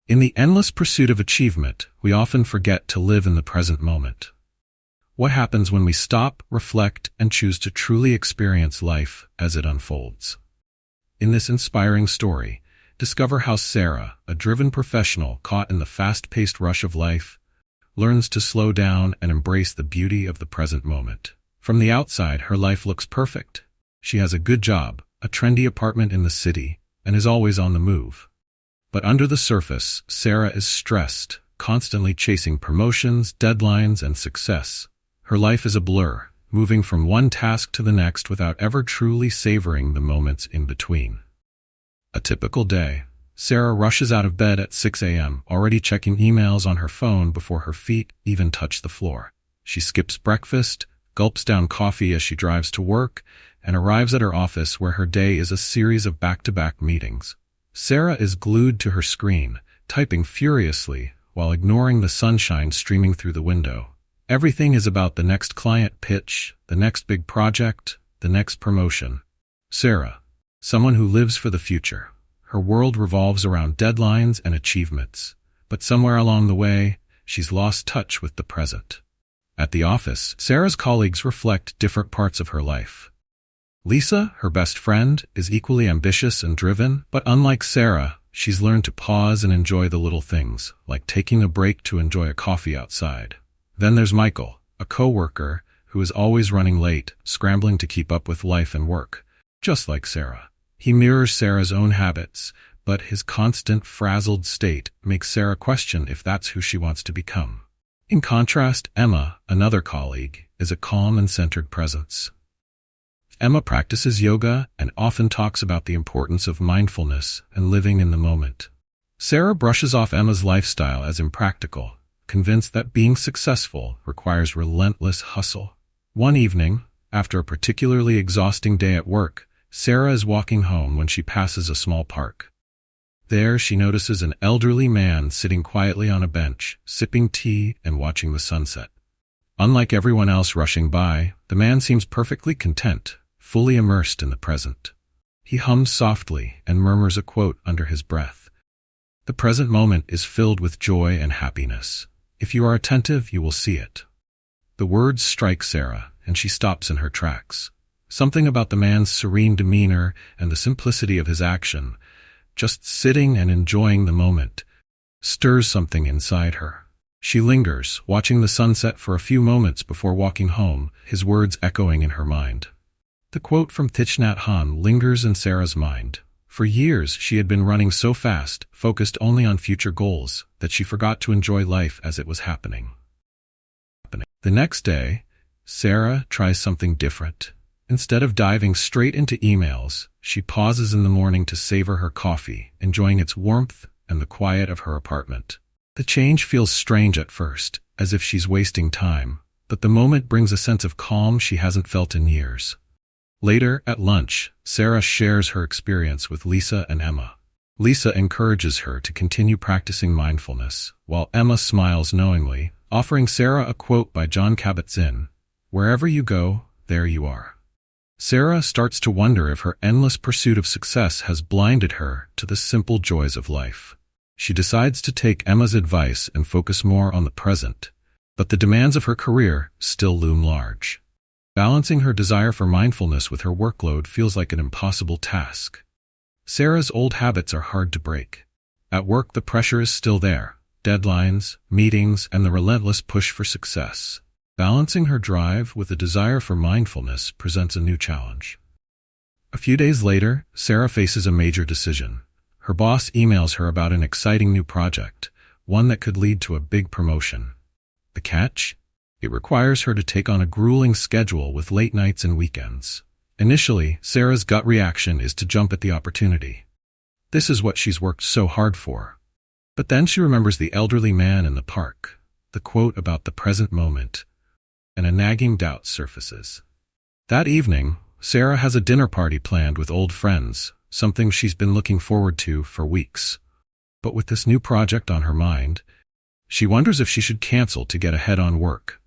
In the endless pursuit of achievement, we often forget to live in the present moment. What happens when we stop, reflect, and choose to truly experience life as it unfolds? In this inspiring story, discover how Sarah, a driven professional caught in the fast-paced rush of life, learns to slow down and embrace the beauty of the present moment. From the outside, her life looks perfect. She has a good job, a trendy apartment in the city, and is always on the move. But under the surface, Sarah is stressed, constantly chasing promotions, deadlines, and success. Her life is a blur, moving from one task to the next without ever truly savoring the moments in between. A typical day. Sarah rushes out of bed at 6 a.m., already checking emails on her phone before her feet even touch the floor. She skips breakfast, gulps down coffee as she drives to work, and arrives at her office where her day is a series of back-to-back meetings. Sarah is glued to her screen, typing furiously while ignoring the sunshine streaming through the window. Everything is about the next client pitch, the next big project, the next promotion. Sarah, someone who lives for the future. Her world revolves around deadlines and achievements, but somewhere along the way, she's lost touch with the present. At the office, Sarah's colleagues reflect different parts of her life. Lisa, her best friend, is equally ambitious and driven, but unlike Sarah, she's learned to pause and enjoy the little things, like taking a break to enjoy a coffee outside. Then there's Michael, a coworker who is always running late, scrambling to keep up with life and work, just like Sarah. He mirrors Sarah's own habits, but his constant, frazzled state makes Sarah question if that's who she wants to become. In contrast, Emma, another colleague, is a calm and centered presence. Emma practices yoga and often talks about the importance of mindfulness and living in the moment. Sarah brushes off Emma's lifestyle as impractical, convinced that being successful requires relentless hustle. One evening, after a particularly exhausting day at work, Sarah is walking home when she passes a small park. There, she notices an elderly man sitting quietly on a bench, sipping tea and watching the sunset. Unlike everyone else rushing by, the man seems perfectly content, fully immersed in the present. He hums softly and murmurs a quote under his breath. The present moment is filled with joy and happiness. If you are attentive, you will see it. The words strike Sarah, and she stops in her tracks. Something about the man's serene demeanor and the simplicity of his action, just sitting and enjoying the moment, stirs something inside her. She lingers, watching the sunset for a few moments before walking home, his words echoing in her mind. The quote from Thich Nhat Hanh lingers in Sarah's mind. For years, she had been running so fast, focused only on future goals, that she forgot to enjoy life as it was happening. The next day, Sarah tries something different. Instead of diving straight into emails, she pauses in the morning to savor her coffee, enjoying its warmth and the quiet of her apartment. The change feels strange at first, as if she's wasting time, but the moment brings a sense of calm she hasn't felt in years. Later, at lunch, Sarah shares her experience with Lisa and Emma. Lisa encourages her to continue practicing mindfulness, while Emma smiles knowingly, offering Sarah a quote by Jon Kabat-Zinn, "Wherever you go, there you are." Sarah starts to wonder if her endless pursuit of success has blinded her to the simple joys of life. She decides to take Emma's advice and focus more on the present, but the demands of her career still loom large. Balancing her desire for mindfulness with her workload feels like an impossible task. Sarah's old habits are hard to break. At work, the pressure is still there: deadlines, meetings, and the relentless push for success. Balancing her drive with the desire for mindfulness presents a new challenge. A few days later, Sarah faces a major decision. Her boss emails her about an exciting new project, one that could lead to a big promotion. The catch? It requires her to take on a grueling schedule with late nights and weekends. Initially, Sarah's gut reaction is to jump at the opportunity. This is what she's worked so hard for. But then she remembers the elderly man in the park, the quote about the present moment, and a nagging doubt surfaces. That evening, Sarah has a dinner party planned with old friends, something she's been looking forward to for weeks. But with this new project on her mind, she wonders if she should cancel to get ahead on work.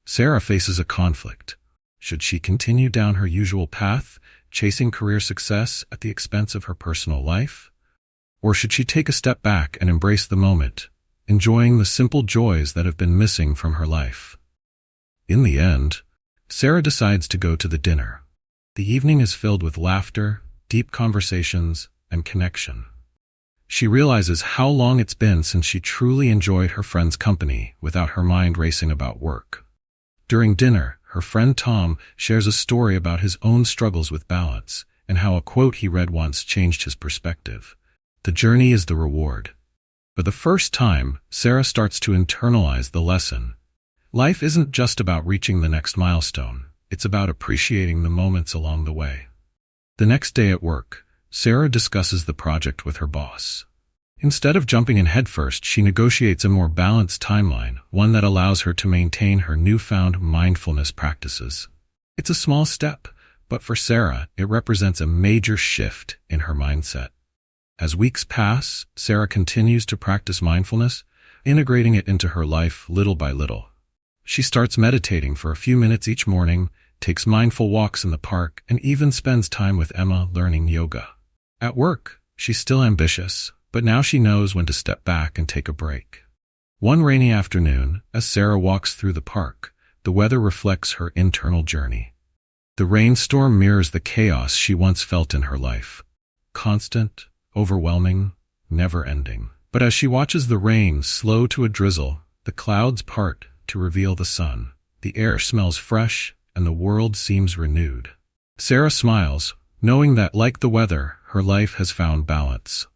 Sarah faces a conflict. Should she continue down her usual path, chasing career success at the expense of her personal life? Or should she take a step back and embrace the moment, enjoying the simple joys that have been missing from her life? In the end, Sarah decides to go to the dinner. The evening is filled with laughter, deep conversations, and connection. She realizes how long it's been since she truly enjoyed her friend's company without her mind racing about work. During dinner, her friend Tom shares a story about his own struggles with balance and how a quote he read once changed his perspective. The journey is the reward. For the first time, Sarah starts to internalize the lesson. Life isn't just about reaching the next milestone. It's about appreciating the moments along the way. The next day at work, Sarah discusses the project with her boss. Instead of jumping in headfirst, she negotiates a more balanced timeline, one that allows her to maintain her newfound mindfulness practices. It's a small step, but for Sarah, it represents a major shift in her mindset. As weeks pass, Sarah continues to practice mindfulness, integrating it into her life little by little. She starts meditating for a few minutes each morning, takes mindful walks in the park, and even spends time with Emma learning yoga. At work, she's still ambitious, but now she knows when to step back and take a break. One rainy afternoon, as Sarah walks through the park, the weather reflects her internal journey. The rainstorm mirrors the chaos she once felt in her life. Constant, overwhelming, never-ending. But as she watches the rain slow to a drizzle, the clouds part to reveal the sun. The air smells fresh, and the world seems renewed. Sarah smiles, knowing that, like the weather, her life has found balance.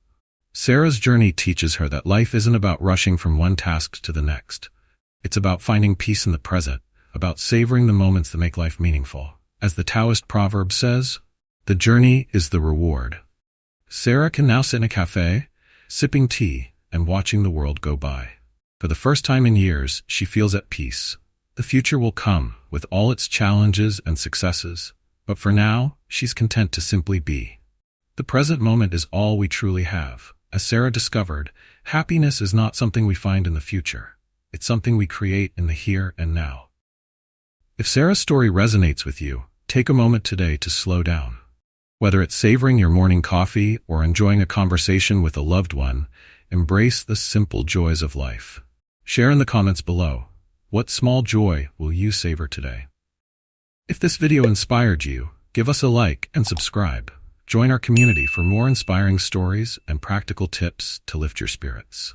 Sarah's journey teaches her that life isn't about rushing from one task to the next. It's about finding peace in the present, about savoring the moments that make life meaningful. As the Taoist proverb says, the journey is the reward. Sarah can now sit in a cafe, sipping tea, and watching the world go by. For the first time in years, she feels at peace. The future will come, with all its challenges and successes, but for now, she's content to simply be. The present moment is all we truly have. As Sarah discovered, happiness is not something we find in the future. It's something we create in the here and now. If Sarah's story resonates with you, take a moment today to slow down. Whether it's savoring your morning coffee or enjoying a conversation with a loved one, embrace the simple joys of life. Share in the comments below, what small joy will you savor today? If this video inspired you, give us a like and subscribe. Join our community for more inspiring stories and practical tips to lift your spirits.